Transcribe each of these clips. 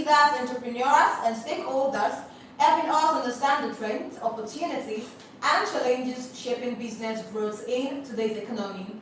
leaders, entrepreneurs, and stakeholders, helping us understand the trends, opportunities, and challenges shaping business growth in today's economy.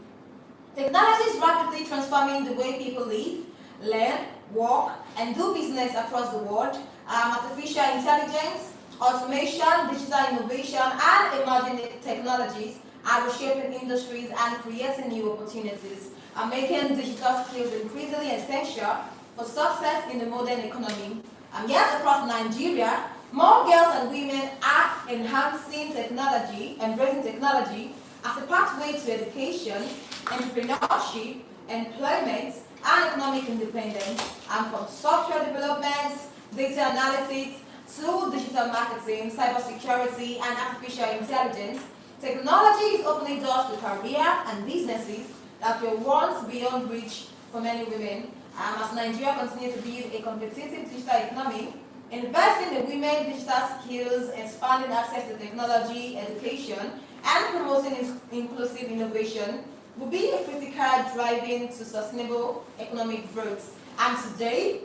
Technology is rapidly transforming the way people live, learn, work, and do business across the world. Artificial intelligence, automation, digital innovation, and emerging technologies are reshaping industries and creating new opportunities, making digital skills increasingly essential for success in the modern economy. Yes, across Nigeria, more girls and women are enhancing technology, embracing technology as a pathway to education, entrepreneurship, employment, and economic independence, and from software development, data analytics, to digital marketing, cybersecurity, and artificial intelligence. Technology is opening doors to career and businesses that were once beyond reach for many women. As Nigeria continues to build a competitive digital economy, investing in women's digital skills, expanding access to technology, education, and promoting inclusive innovation will be a critical driving to sustainable economic growth. And today,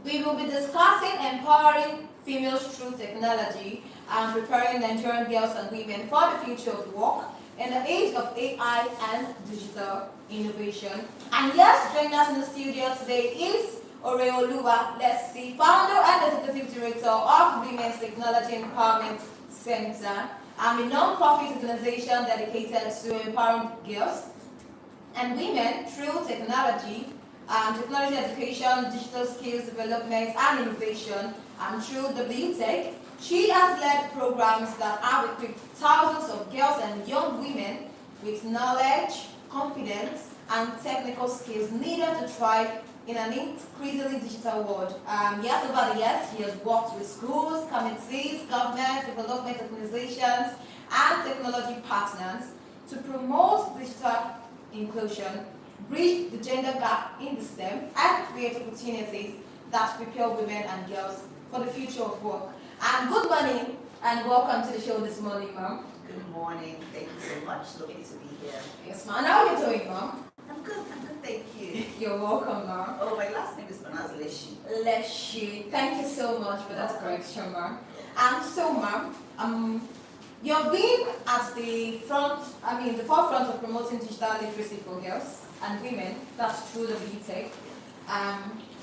we will be discussing empowering females through technology and preparing Nigerian girls and women for the future of work in the age of AI and digital innovation. And yes, joining us in the studio today is Oreoluwa Leslie, founder and executive director of Women's Technology Empowerment Center, a non-profit organization dedicated to empowering girls and women through technology, technology education, digital skills development, and innovation. And through WTech, she has led programs that have equipped thousands of girls and young women with knowledge, confidence, and technical skills needed to thrive in an increasingly digital world. Yes, over the years, she has worked with schools, committees, government, development organizations, and technology partners to promote digital inclusion, bridge the gender gap in the STEM, and create opportunities that prepare women and girls for the future of work. And good morning, and welcome to the show this morning, ma'am. Good morning. Thank you so much. Lovely to be here. Yes, ma'am. How are you doing, ma'am? I'm good. Thank you. You're welcome, ma'am. Oh, my last name is pronounced Leshi. Leshi. Thank you so much for that correction, ma'am. And so, ma'am, you've been at the forefront of promoting digital literacy for girls and women. That's through the WTech.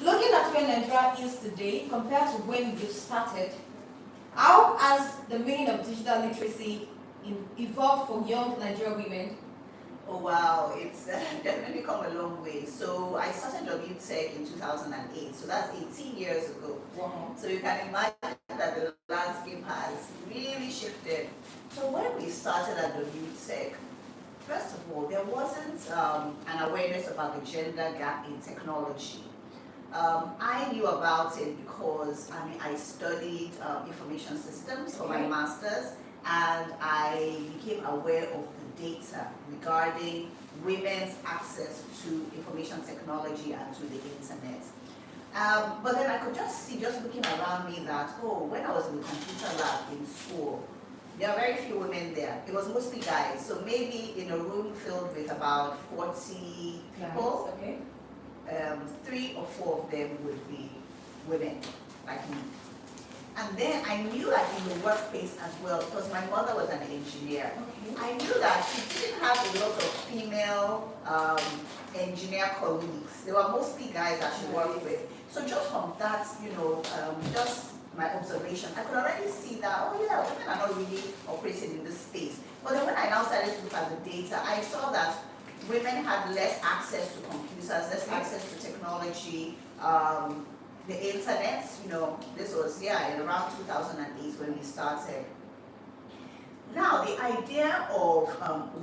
Looking at where Nigeria is today compared to when you started, how has the meaning of digital literacy evolved for young Nigerian women? Oh, wow. It's definitely come a long way. So I started WTech in 2008. So that's 18 years ago. Wow. So you can imagine that the landscape has really shifted. So when we started at WTech, first of all, there wasn't an awareness about the gender gap in technology. I knew about it because I studied information systems for my master's, and I became aware of the data regarding women's access to information technology and to the internet. But then I could just see, just looking around me, that, when I was in the computer lab in school, there are very few women there. It was mostly guys. So maybe in a room filled with about 40 people, 3 or 4 of them would be women, like me. And then I knew that in the workplace as well, because my mother was an engineer. I knew that she didn't have a lot of female engineer colleagues. They were mostly guys that she worked with. So just from that, just my observation, I could already see that, women are not really operating in this space. But then when I now started to look at the data, I saw that women had less access to computers, less access to technology, the internet. This was, in around 2008 when we started. Now, the idea of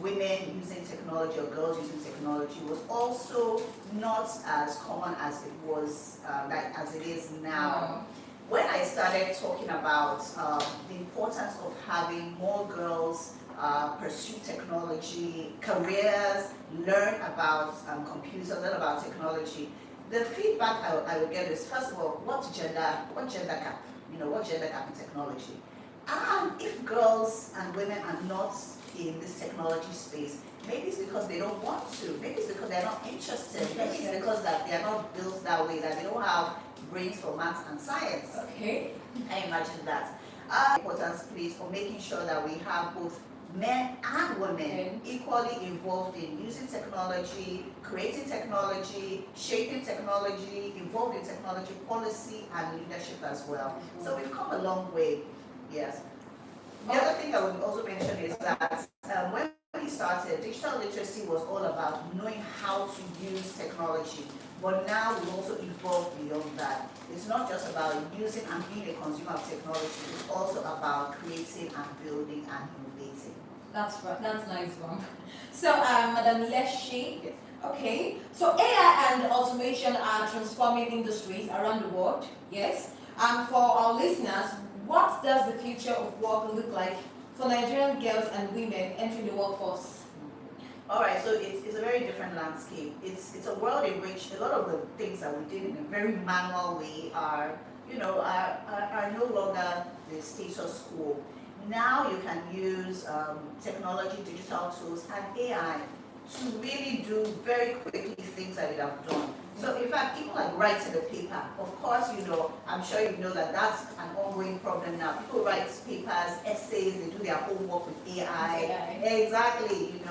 women using technology or girls using technology was also not as common as it was, as it is now. When I started talking about the importance of having more girls pursue technology, careers, learn about computers, learn about technology, the feedback I would get is, first of all, what gender gap? What gender gap in technology? And if girls and women are not in this technology space. Maybe it's because they don't want to. Maybe it's because they're not interested. Maybe it's because that they're not built that way, that they don't have brains for maths and science. Okay. Can you imagine that? Importance, please, for making sure that we have both men and women equally involved in using technology, creating technology, shaping technology, involved in technology policy and leadership as well. So we've come a long way. Yes. The other thing I would also mention is that when we started, digital literacy was all about knowing how to use technology. But now we've also evolved beyond that. It's not just about using and being a consumer of technology, it's also about creating and building and innovating. That's right. That's nice one. So, Madam Leshi. Yes. Okay. So AI and automation are transforming industries around the world. Yes. And for our listeners, what does the future of work look like for Nigerian girls and women entering the workforce? All right, so it's a very different landscape. It's a world in which a lot of the things that we did in a very manual way are no longer the status quo. Now you can use technology, digital tools, and AI to really do very quickly things that you have done. So in fact, even like writing a paper, of course, I'm sure you know that that's an ongoing problem now. People write papers, essays, they do their homework with AI. Exactly,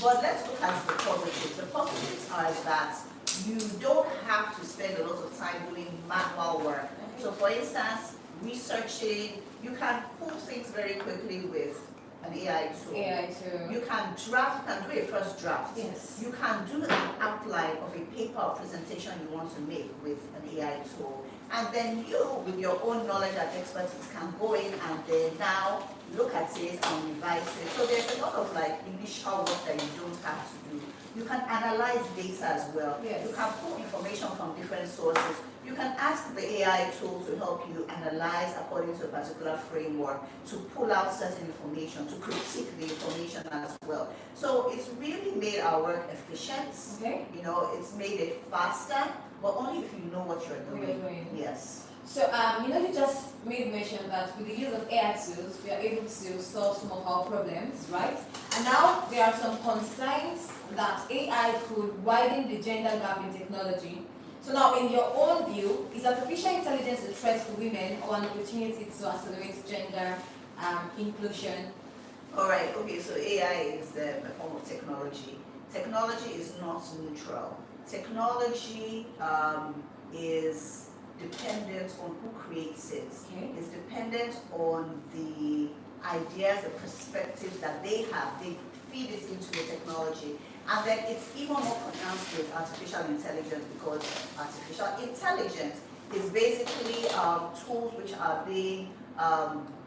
But let's look at the positives. The positives are that you don't have to spend a lot of time doing manual work. So for instance, researching, you can pull things very quickly with an AI tool. You can draft, you can do a first draft. Yes. You can do an outline of a paper or presentation you want to make with an AI tool. And then you, with your own knowledge and expertise, can go in and then now look at it and revise it. So there's a lot of initial work that you don't have to do. You can analyze data as well. Yes. You can pull information from different sources. You can ask the AI tool to help you analyze according to a particular framework, to pull out certain information, to critique the information as well. So it's really made our work efficient. Okay. It's made it faster, but only if you know what you're doing. Yes. So, you just made mention that with the use of AI tools, we are able to solve some of our problems, right? And now there are some concerns that AI could widen the gender gap in technology. So now, in your own view, is artificial intelligence a threat to women or an opportunity to accelerate gender inclusion? All right, okay, so AI is a form of technology. Technology is not neutral. Technology is dependent on who creates it. Okay. It's dependent on the ideas, the perspectives that they have. They feed it into the technology. And then it's even more pronounced with artificial intelligence, because artificial intelligence is basically tools which are being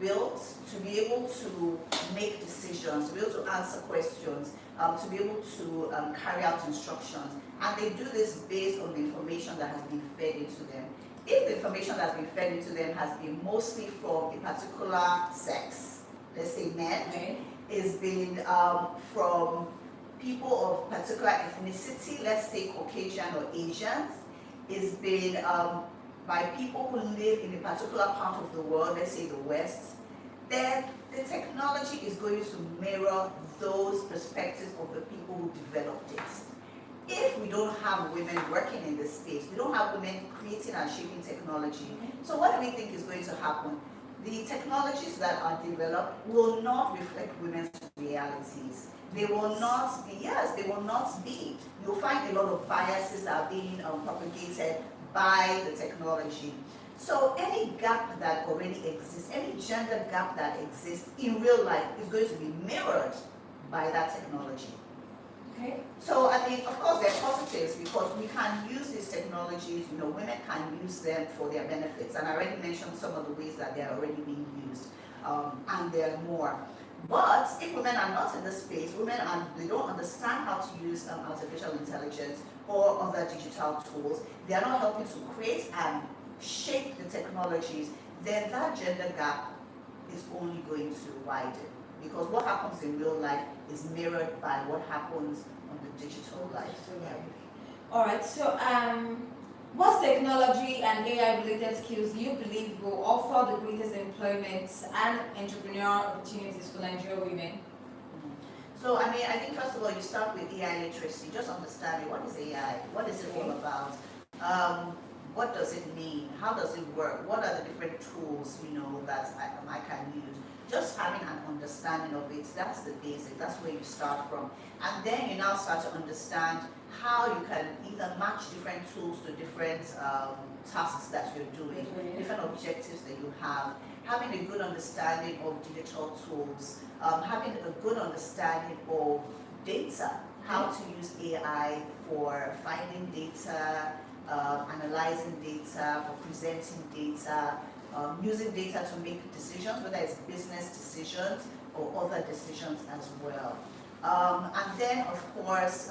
built to be able to make decisions, to be able to answer questions, to be able to carry out instructions. And they do this based on the information that has been fed into them. If the information that has been fed into them has been mostly from a particular sex, let's say men, it's been from people of particular ethnicity, let's say Caucasian or Asians, it's been by people who live in a particular part of the world, let's say the West, then the technology is going to mirror those perspectives of the people who developed it. If we don't have women working in this space, we don't have women creating and shaping technology, so what do we think is going to happen? The technologies that are developed will not reflect women's realities. They will not be, they will not be. You'll find a lot of biases that are being propagated by the technology. So any gap that already exists, any gender gap that exists in real life is going to be mirrored by that technology. Okay. So I mean, of course, there are positives because we can use these technologies, women can use them for their benefits. And I already mentioned some of the ways that they are already being used, and there are more. But if women are not in this space, they don't understand how to use artificial intelligence or other digital tools, they are not helping to create and shape the technologies, then that gender gap is only going to widen. Because what happens in real life is mirrored by what happens on the digital life. All right, so what technology and AI-related skills do you believe will offer the greatest employment and entrepreneurial opportunities for Nigerian women? So, I mean, I think first of all, you start with AI literacy, just understanding what is AI, what is it all about, what does it mean, how does it work, what are the different tools, that I can use. Just having an understanding of it, that's the basic, that's where you start from. And then you now start to understand how you can either match different tools to different tasks that you're doing, different objectives that you have, having a good understanding of digital tools, having a good understanding of data, how to use AI for finding data, analyzing data, for presenting data, using data to make decisions, whether it's business decisions or other decisions as well. And then, of course,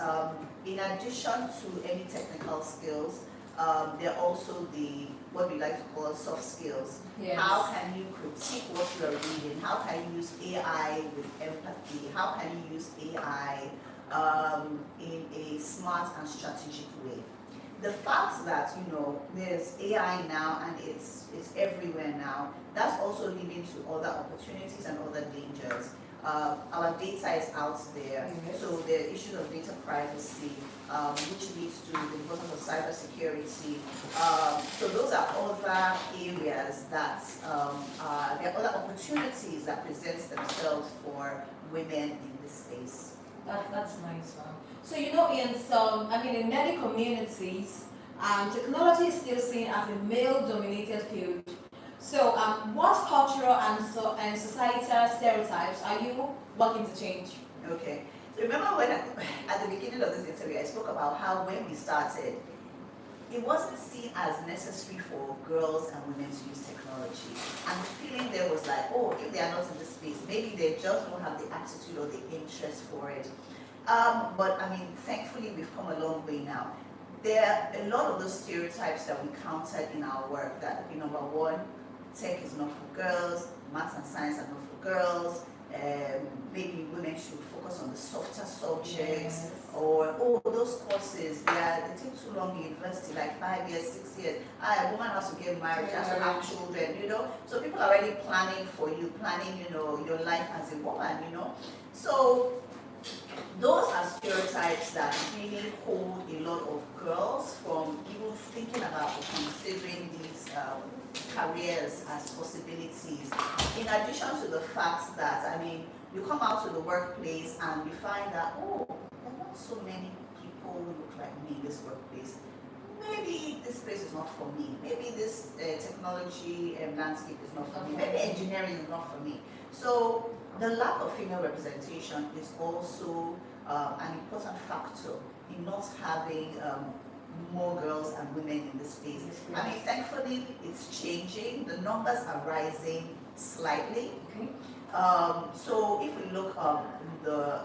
in addition to any technical skills, there are also what we like to call soft skills. Yes. How can you critique what you are reading? How can you use AI with empathy? How can you use AI in a smart and strategic way? The fact that there's AI now and it's everywhere now, that's also leading to other opportunities and other dangers. Our data is out there, so there are issues of data privacy, which leads to the importance of cybersecurity. So those are other areas that there are other opportunities that present themselves for women in this space. That's nice, wow. So in many communities, technology is still seen as a male-dominated field. So, what cultural and societal stereotypes are you working to change? Okay. So remember when at the beginning of this interview, I spoke about how when we started, it wasn't seen as necessary for girls and women to use technology. And the feeling there was like, oh, if they are not in this space, maybe they just don't have the aptitude or the interest for it. But I mean, thankfully, we've come a long way now. There are a lot of those stereotypes that we counted in our work that, number one, tech is not for girls, maths and science are not for girls, maybe women should focus on the softer subjects, Yes. or those courses, they take too long in university, like 5 years, 6 years. A woman has to get married, has to have children, So people are already planning for you, planning, your life as a woman, So those are stereotypes that really hold a lot of girls from even thinking about or considering these careers as possibilities. In addition to the fact that, you come out to the workplace and you find that, oh, there are not so many people who look like me in this workplace. Maybe this place is not for me. Maybe this technology landscape is not for me. Maybe engineering is not for me. So the lack of female representation is also an important factor in not having more girls and women in this space. Thankfully, it's changing. The numbers are rising slightly. Okay. So if we look on the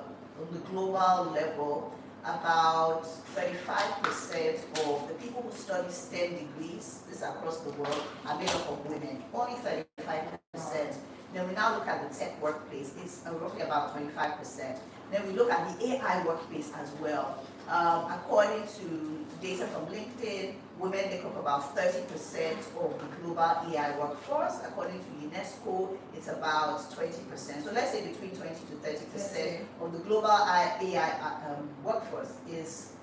global level, about 35% of the people who study STEM degrees, this across the world, are made up of women. Only 35%. Then we now look at the tech workplace, it's roughly about 25%. Then we look at the AI workplace as well. According to data from LinkedIn, women make up about 30% of the global AI workforce. According to UNESCO, it's about 20%. So let's say between 20 to 30% of the global AI workforce is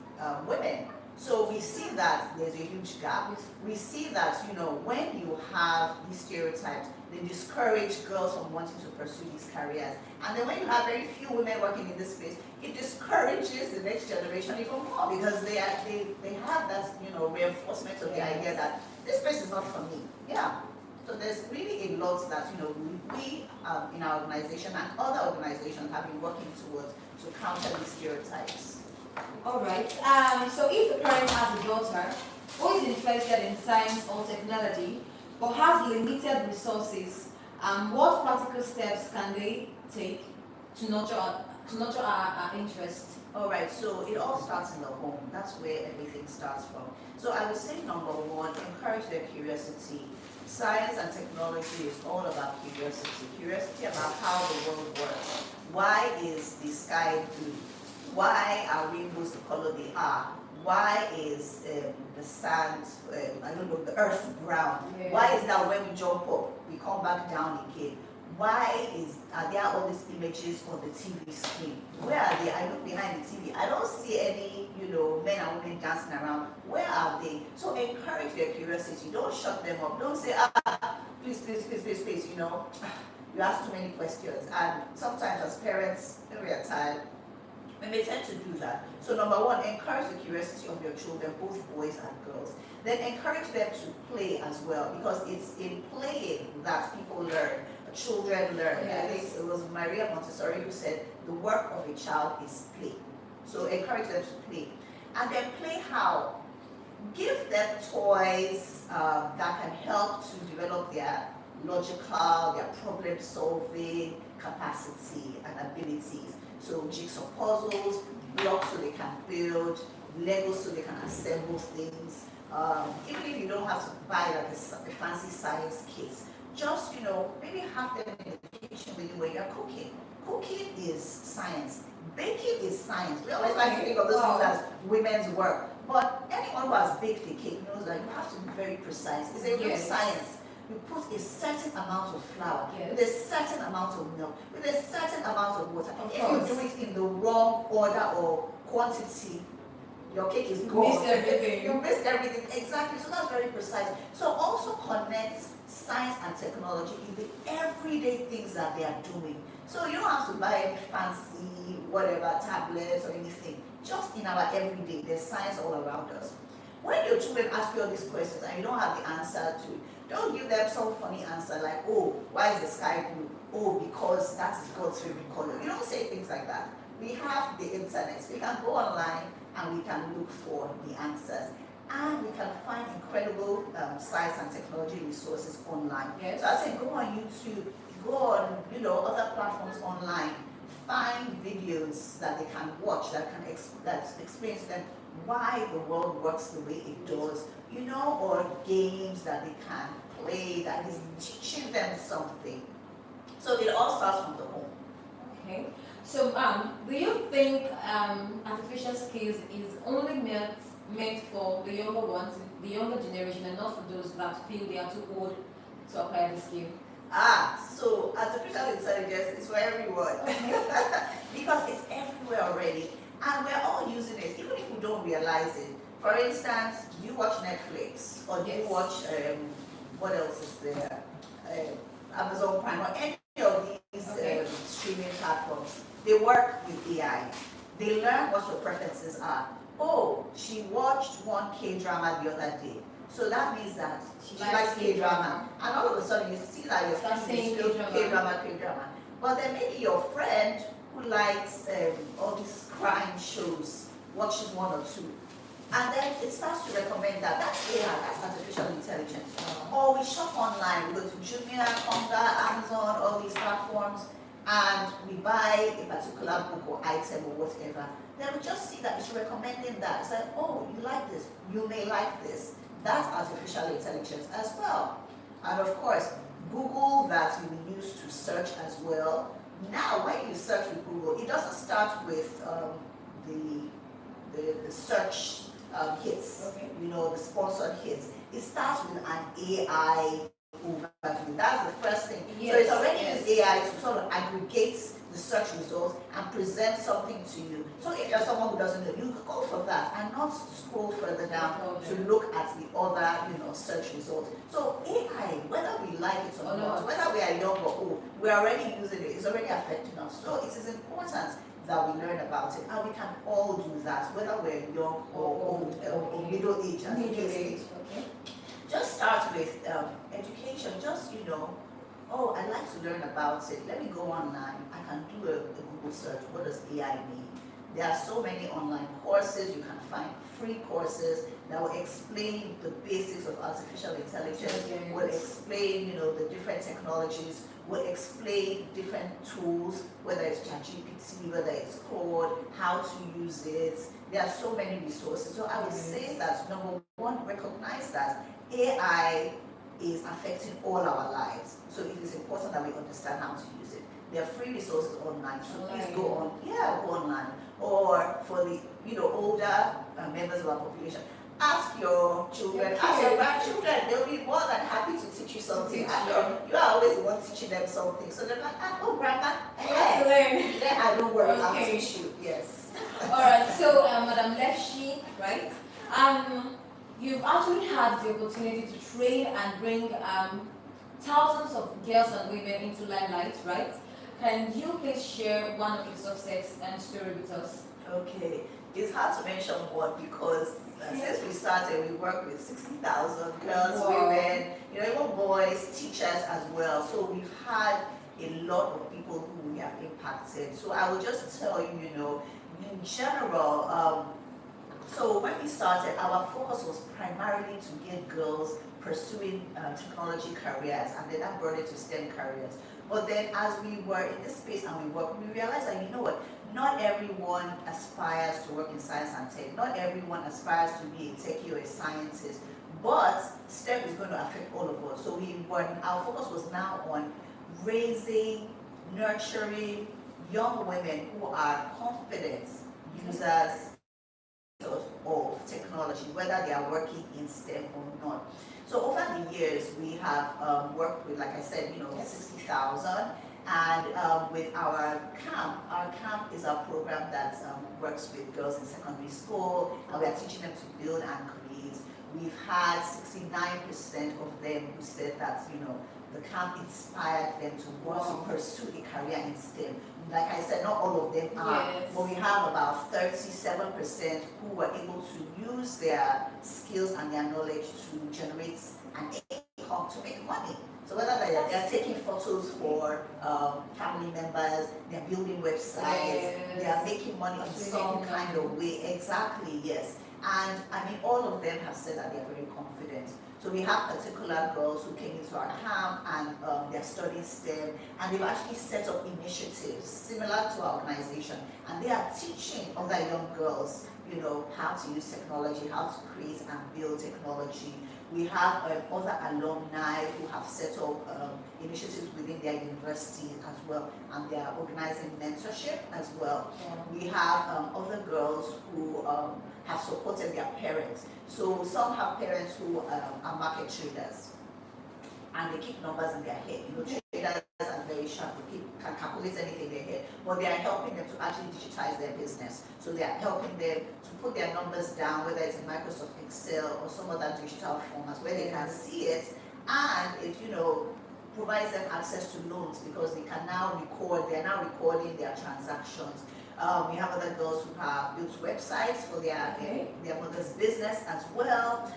women. So we see that there's a huge gap. We see that, when you have these stereotypes, they discourage girls from wanting to pursue these careers. And then when you have very few women working in this space, it discourages the next generation even more because they have that, reinforcement of the idea that this space is not for me. Yeah. So there's really a lot that, we in our organization and other organizations have been working towards to counter these stereotypes. All right. So if a parent has a daughter who is interested in science or technology but has limited resources, what practical steps can they take to nurture our interest? All right. So it all starts in the home. That's where everything starts from. So I would say number one, encourage their curiosity. Science and technology is all about curiosity. Curiosity about how the world works. Why is the sky blue? Why are rainbows the color they are? Why is the sand, the earth brown? Yeah. Why is that when we jump up, we come back down again? Are there all these images on the TV screen? Where are they? I look behind the TV. I don't see any, men and women dancing around. Where are they? So encourage their curiosity. Don't shut them up. Don't say, please, please, please, please, please, You ask too many questions. And sometimes as parents, when we are tired, we may tend to do that. So number one, encourage the curiosity of your children, both boys and girls. Then encourage them to play as well, because it's in playing that people learn, children learn. Yes. I think it was Maria Montessori who said, the work of a child is play. So encourage them to play. And then play how? Give them toys that can help to develop their logical, their problem solving capacity and abilities. So jigsaw puzzles, blocks so they can build, Legos so they can assemble things. Even if you don't have to buy like a fancy science kit, just maybe have them in the kitchen with you when you're cooking. Cooking is science. Baking is science. We always like to think of those things as women's work, but anyone who has baked a cake knows that you have to be very precise. It's a real science. You put a certain amount of flour, with a certain amount of milk, with a certain amount of water. If you do it in the wrong order or quantity, your cake is gone. You missed everything. You missed everything, exactly. So that's very precise. So also connect science and technology in the everyday things that they are doing. So you don't have to buy any fancy, whatever, tablets or anything. Just in our everyday, there's science all around us. When your children ask you all these questions and you don't have the answer to it, don't give them some funny answer like, oh, why is the sky blue? Oh, because that is God's favorite color. You don't say things like that. We have the internet. We can go online and we can look for the answers. And we can find incredible science and technology resources online. Yes. So I say go on YouTube, go on other platforms online, find videos that they can watch that explain to them why the world works the way it does, or games that they can play that is teaching them something. So it all starts from the home. Okay. So, do you think artificial skills is only meant for the younger ones, the younger generation, and not for those that feel they are too old to acquire the skill? So artificial intelligence is for everyone. Because it's everywhere already. And we're all using it, even if we don't realize it. For instance, do you watch Netflix? Or do you watch, what else is there? Amazon Prime, or any of these streaming platforms. They work with AI. They learn what your preferences are. Oh, she watched one K-drama the other day. So that means that she likes K-drama. And all of a sudden you see that you're saying K-drama. But then maybe your friend who likes all these crime shows watches one or two. And then it starts to recommend that. That's AI, that's artificial intelligence. Or we shop online, we go to Jumia, Konga, Amazon, all these platforms, and we buy a particular book or item or whatever. Then we just see that it's recommending that. It's like, oh, you like this, you may like this. That's artificial intelligence as well. And of course, Google that you use to search as well. Now, when you search with Google, it doesn't start with the search hits, the sponsored hits. It starts with an AI overview. That's the first thing. Yes, so it's already used AI to sort of aggregate the search results and present something to you. So if you're someone who doesn't know, you could go for that and not scroll further down to look at the other, search results. So AI, whether we like it or not, whether we are young or old, we're already using it. It's already affecting us. So it is important that we learn about it, and we can all do that, whether we're young or old or middle age. Just start with education. Just oh, I like to learn about it. Let me go online. I can do a Google search. What does AI mean? There are so many online courses. You can find free courses that will explain the basics of artificial intelligence, will explain, the different technologies, will explain different tools, whether it's ChatGPT, whether it's Claude, how to use it. There are so many resources. So I would say that, number one, recognize that AI is affecting all our lives. So it is important that we understand how to use it. There are free resources online, so please go online. Or for the older members of our population, ask your children, ask your grandchildren. They'll be more than happy to teach you something. You are always the one teaching them something. So they're like, ah, oh, grandma, Let's yeah, learn. yeah, I don't worry, I'll Okay. teach you. Yes. Alright, so Madam Leshi, right? You've actually had the opportunity to train and bring thousands of girls and women into limelight, right? Can you please share one of your success story with us? Okay, it's hard to mention one because since we started, we work with 60,000 girls, Wow. women, even boys, teachers as well. So we've had a lot of people who we have impacted. So I will just tell you, in general, so when we started, our focus was primarily to get girls pursuing technology careers, and then that brought it to STEM careers. But then as we were in this space and we worked, we realized that, not everyone aspires to work in science and tech. Not everyone aspires to be a techie or a scientist. But STEM is going to affect all of us. So our focus was now on raising, nurturing young women who are confident users of technology, whether they are working in STEM or not. So over the years, we have worked with, like I said, 60,000. And with our camp is a program that works with girls in secondary school, and we are teaching them to build and create. We've had 69% of them who said that, the camp inspired them to want to pursue a career in STEM. Like I said, not all of them are, but we have about 37% who were able to use their skills and their knowledge to generate an income, to make money. So whether they're taking photos for family members, they're building websites, they are making money in some kind of way. Exactly, yes. And all of them have said that they are very confident. So we have particular girls who came into our camp and they're studying STEM, and they've actually set up initiatives similar to our organization, and they are teaching other young girls, how to use technology, how to create and build technology. We have other alumni who have set up initiatives within their university as well, and they are organizing mentorship as well. Yeah. We have other girls who have supported their parents. So some have parents who are market traders, and they keep numbers in their head. Traders are very sharp, they can calculate anything in their head, but they are helping them to actually digitize their business. So they are helping them to put their numbers down, whether it's in Microsoft Excel or some other digital formats where they can see it, and it provides them access to loans because they are now recording their transactions. We have other girls who have built websites for their mother's business as well.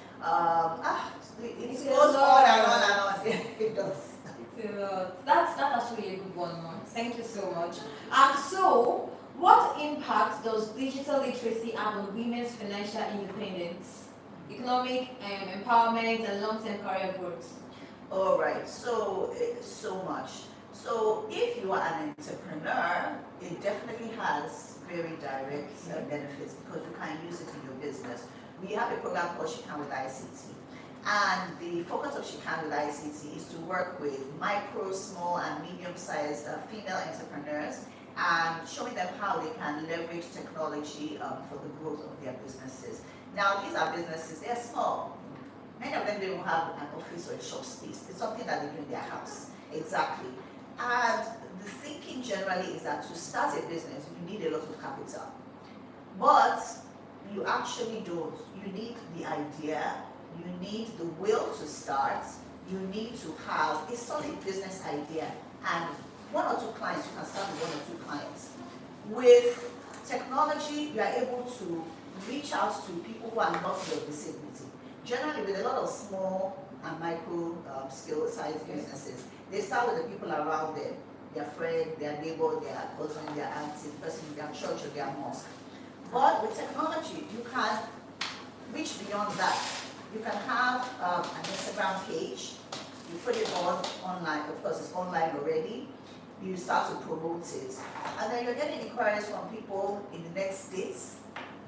It goes on and on and on. It does. That's actually a good one, Mom. Thank you so much. So, what impact does digital literacy have on women's financial independence, economic empowerment, and long-term career growth? All right. So much. So if you are an entrepreneur, it definitely has very direct benefits because you can use it in your business. We have a program called She Can with ICT. And the focus of She Can with ICT is to work with micro, small, and medium-sized female entrepreneurs and showing them how they can leverage technology for the growth of their businesses. Now, these are businesses, they're small. Many of them don't have an office or a shop space. It's something that they do in their house. Exactly. And the thinking generally is that to start a business, you need a lot of capital. But you actually don't. You need the idea, you need the will to start, you need to have a solid business idea, and one or two clients. You can start with one or two clients. With technology, you are able to reach out to people who are not in your vicinity. Generally, with a lot of small and micro scale size businesses, they start with the people around them, their friend, their neighbor, their cousin, their auntie, the person in their church or their mosque. But with technology, you can reach beyond that. You can have an Instagram page, you put it online, of course it's online already, you start to promote it, and then you're getting inquiries from people in the next states,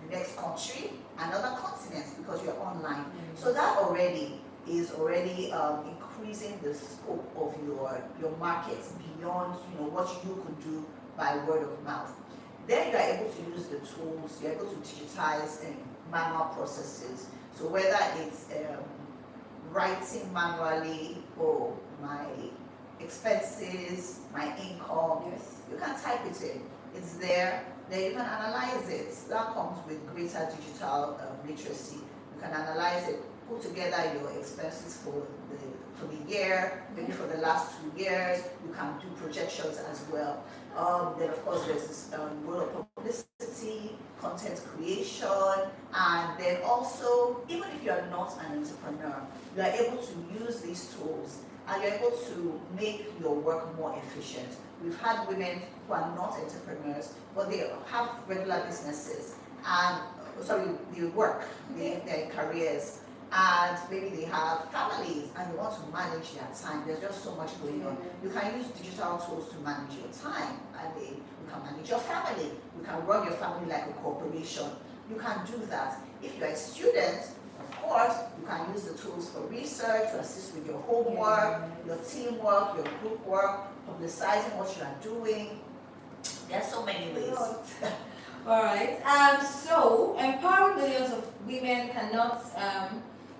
the next country, and other continents because you're online. So that already is increasing the scope of your markets beyond what you could do by word of mouth. Then you are able to use the tools, you're able to digitize manual processes. So whether it's writing manually, my expenses, my income. Yes. You can type it in. It's there. Then you can analyze it. That comes with greater digital literacy. You can analyze it, put together your expenses for the year, maybe for the last 2 years. You can do projections as well. Then of course there's this role of publicity, content creation, and then also, even if you are not an entrepreneur, you are able to use these tools and you're able to make your work more efficient. We've had women who are not entrepreneurs, but they have regular businesses and they work, their careers, and maybe they have families and they want to manage their time. There's just so much going on. You can use digital tools to manage your time, and you can manage your family. You can run your family like a corporation. You can do that. If you're a student, of course, you can use the tools for research, to assist with your homework, your teamwork, your group work, publicizing what you are doing. There's so many ways. All right. So empowering millions of women cannot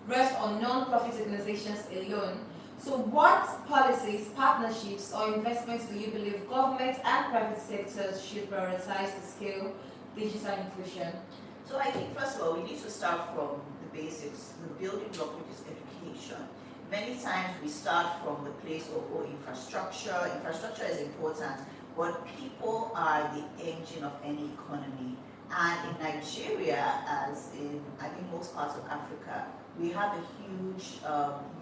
rest on non-profit organizations alone. So what policies, partnerships, or investments do you believe government and private sectors should prioritize to scale digital inclusion? So I think first of all, we need to start from the basics, the building block, which is education. Many times we start from the place of infrastructure. Infrastructure is important, but people are the engine of any economy. And in Nigeria, as in I think most parts of Africa, we have a huge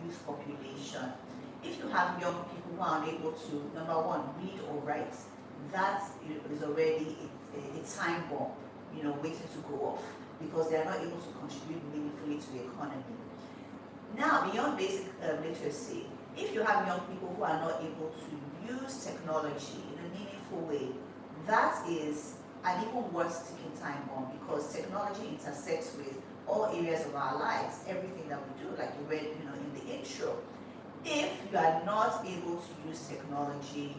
youth population. If you have young people who are unable to, number one, read or write, that is already a time bomb, waiting to go off, because they are not able to contribute meaningfully to the economy. Now, beyond basic literacy, if you have young people who are not able to use technology in a meaningful way, that is an even worse ticking time bomb, because technology intersects with all areas of our lives, everything that we do, like you read, in the intro. If you are not able to use technology,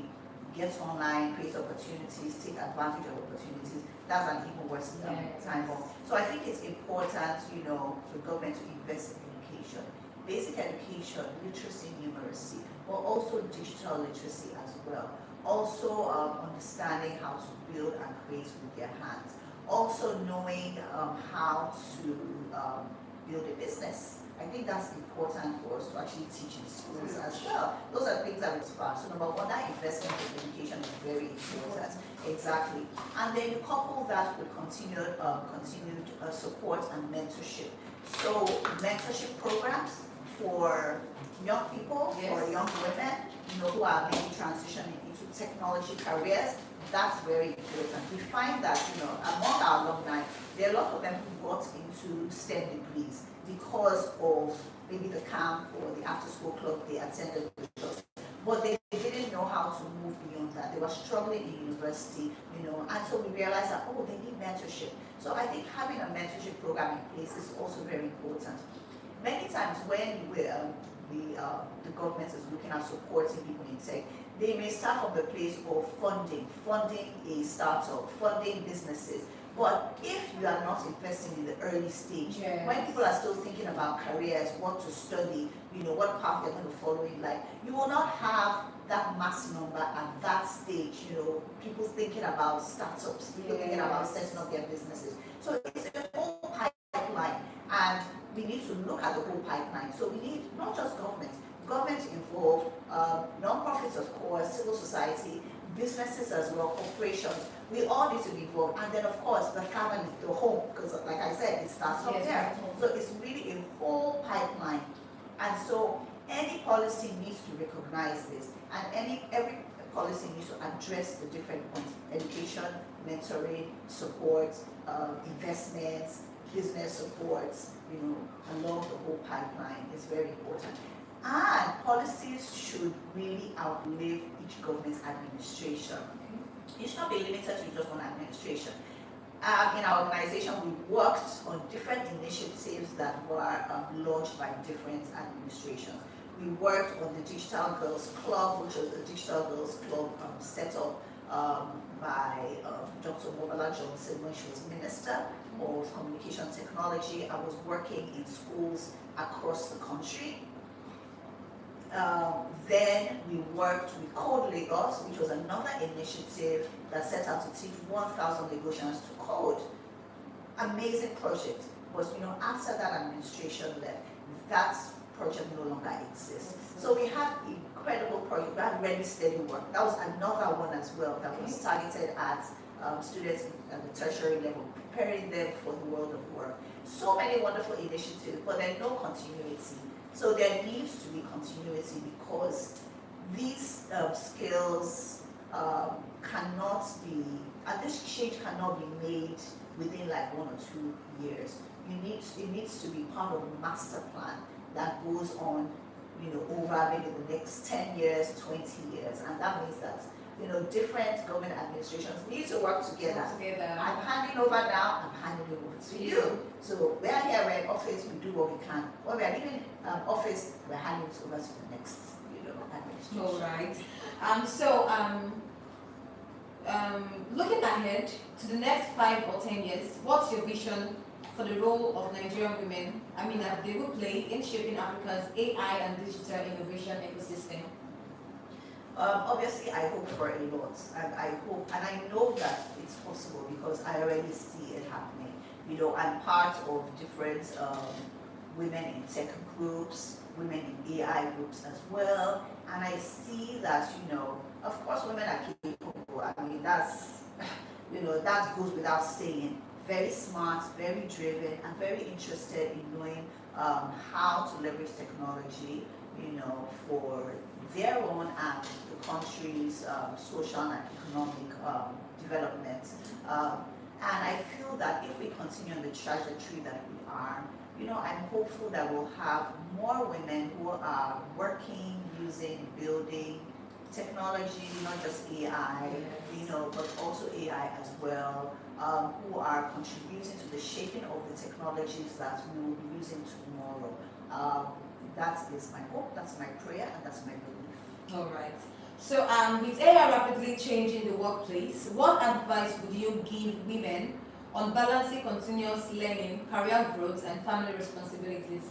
get online, create opportunities, take advantage of opportunities, that's an even worse time bomb. So I think it's important, for government to invest in education, basic education, literacy, numeracy, but also digital literacy as well. Also understanding how to build and create with their hands. Also knowing how to build a business. I think that's important for us to actually teach in schools as well. Those are things that we start. So number one, that investment in education is very important. Exactly. And then you couple that with continued support and mentorship. So mentorship programs for young people, for young women, who are maybe transitioning into technology careers. That's very important. We find that, among our alumni, there are a lot of them who got into STEM degrees because of maybe the camp or the after-school club they attended with us. But they didn't know how to move beyond that. They were struggling in university, and so we realized that, they need mentorship. So I think having a mentorship program in place is also very important. Many times when the government is looking at supporting people in tech, they may start from the place of funding a startup, funding businesses. But if you are not investing in the early stage, when people are still thinking about careers, what to study, what path they're going to follow in life, you will not have that mass number at that stage, people thinking about startups, people thinking about setting up their businesses. So it's a whole pipeline, and we need to look at the whole pipeline. So we need not just government involved, non-profits of course, civil society, businesses as well, corporations. We all need to be involved, and then of course the family, the home, because like I said, it starts up there. So it's really a whole pipeline, and so any policy needs to recognize this, and every policy needs to address the different points: education, mentoring, support, investments, business supports, along the whole pipeline is very important. And policies should really outlive each government's administration. It should not be limited to just one administration. In our organization, we worked on different initiatives that were launched by different administrations. We worked on the Digital Girls Club, which was a Digital Girls Club set up by Dr. Mobala Johnson when she was Minister of Communication Technology. I was working in schools across the country. then we worked with Code Lagos, which was another initiative that set out to teach 1,000 Lagosians to code. Amazing project. Was, after that administration left, that project no longer exists. So we had incredible project. We had Ready Steady Work. That was another one as well that was targeted at students at the tertiary level, preparing them for the world of work. So many wonderful initiatives, but there's no continuity. So there needs to be continuity because these skills cannot be, and this change cannot be made within like 1 or 2 years. It needs to be part of a master plan that goes on, over maybe the next 10 years, 20 years, and that means that different government administrations need to work together. I'm handing over now, I'm handing over to you. So we are here, we're in office, we do what we can. When we are leaving office, we're handing it over to the next, administration. All right. Looking ahead to the next 5 or 10 years, what's your vision for the role of Nigerian women, that they will play in shaping Africa's AI and digital innovation ecosystem? Obviously, I hope for a lot, and I know that it's possible because I already see it happening. I'm part of different women in tech groups, women in AI groups as well, and I see that, of course, women are capable. That's, that goes without saying. Very smart, very driven, and very interested in knowing how to leverage technology, for their own and the country's social and economic development. And I feel that if we continue on the trajectory that we are, I'm hopeful that we'll have more women who are working, using, building technology, not just AI, but also AI as well, who are contributing to the shaping of the technologies that we will be using tomorrow. That is my hope, that's my prayer, and that's my belief. All right. So with AI rapidly changing the workplace, what advice would you give women on balancing continuous learning, career growth, and family responsibilities?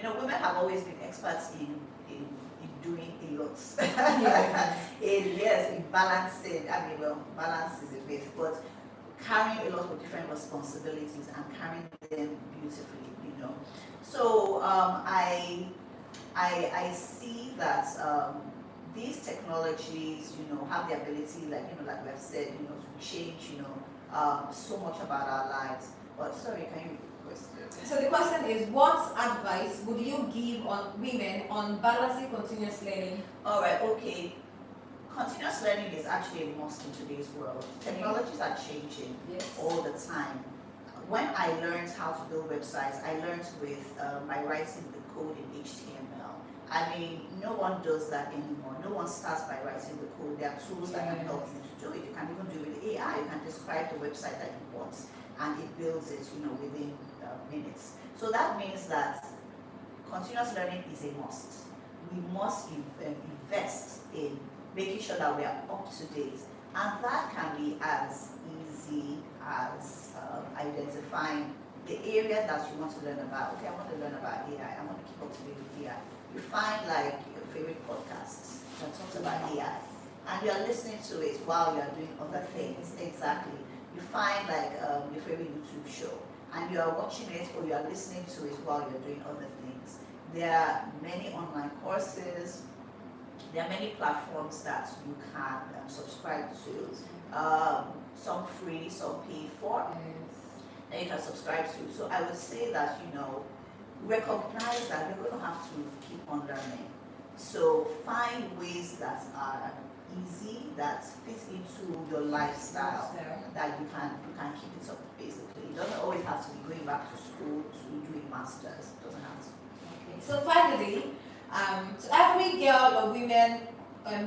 Women have always been experts in doing a lot. in balancing. Balance is a myth, but carrying a lot of different responsibilities and carrying them beautifully. So I see that these technologies, have the ability, like we have said, to change, so much about our lives. But sorry, can you repeat the question? So the question is, what advice would you give on women on balancing continuous learning? All right, okay. Continuous learning is actually a must in today's world. Technologies are changing all the time. When I learned how to build websites, I learned with by writing the code in HTML. No one does that anymore. No one starts by writing the code. There are tools that can help you to do it. You can even do it with AI. You can describe the website that you want, and it builds it, within minutes. So that means that continuous learning is a must. We must invest in making sure that we are up to date, and that can be as easy as identifying the area that you want to learn about. Okay, I want to learn about AI. I want to keep up to date with AI. You find like your favorite podcasts that talks about AI, and you are listening to it while you are doing other things. Exactly. You find like your favorite YouTube show, and you are watching it or you are listening to it while you're doing other things. There are many online courses. There are many platforms that you can subscribe to. Some free, some paid for, that you can subscribe to. So I would say that, recognize that we're going to have to keep on learning. So find ways that are easy, that fit into your lifestyle, that you can keep it up, basically. It doesn't always have to be going back to school to doing masters. It doesn't have to. Okay. So finally, to every girl or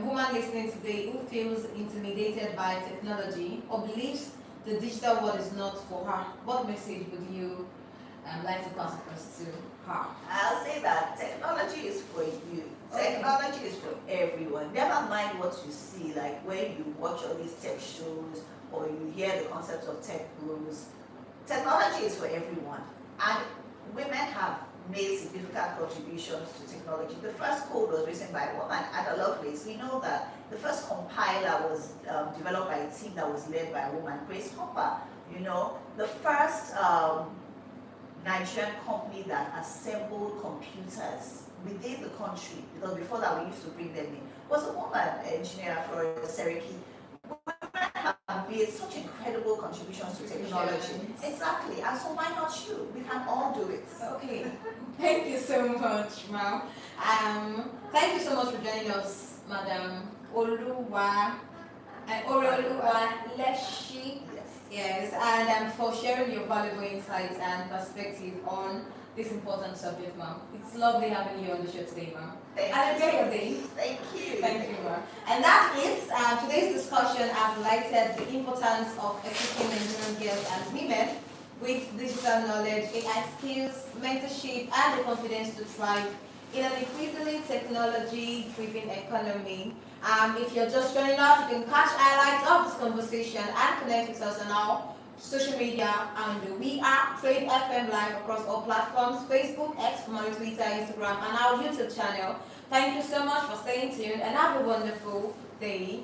woman listening today who feels intimidated by technology or believes the digital world is not for her, what message would you like to pass across to her? I'll say that technology is for you. Technology is for everyone. Never mind what you see, like when you watch all these tech shows or you hear the concepts of tech gurus. Technology is for everyone. And women have made significant contributions to technology. The first code was written by a woman, Ada Lovelace. We know that the first compiler was developed by a team that was led by a woman, Grace Hopper. You know, the first Nigerian company that assembled computers within the country, because before that we used to bring them in, was a woman, engineer Florida Seriki. Women have made such incredible contributions to technology. Exactly, and so why not you? We can all do it. Okay, thank you so much, ma'am. Thank you so much for joining us, Madam Oluwa and Oreoluwa Leshi. Yes, and for sharing your valuable insights and perspective on this important subject, ma'am. It's lovely having you on the show today, ma'am. And enjoy your day. Thank you. Thank you, ma'am. And that's it. Today's discussion has highlighted the importance of equipping Nigerian girls and women with digital knowledge, AI skills, mentorship, and the confidence to thrive in an increasingly technology-driven economy. If you're just joining us, you can catch highlights of this conversation and connect with us on our social media, and we are Trade FM Live across all platforms: Facebook, X, formerly Twitter, Instagram, and our YouTube channel. Thank you so much for staying tuned, and have a wonderful day.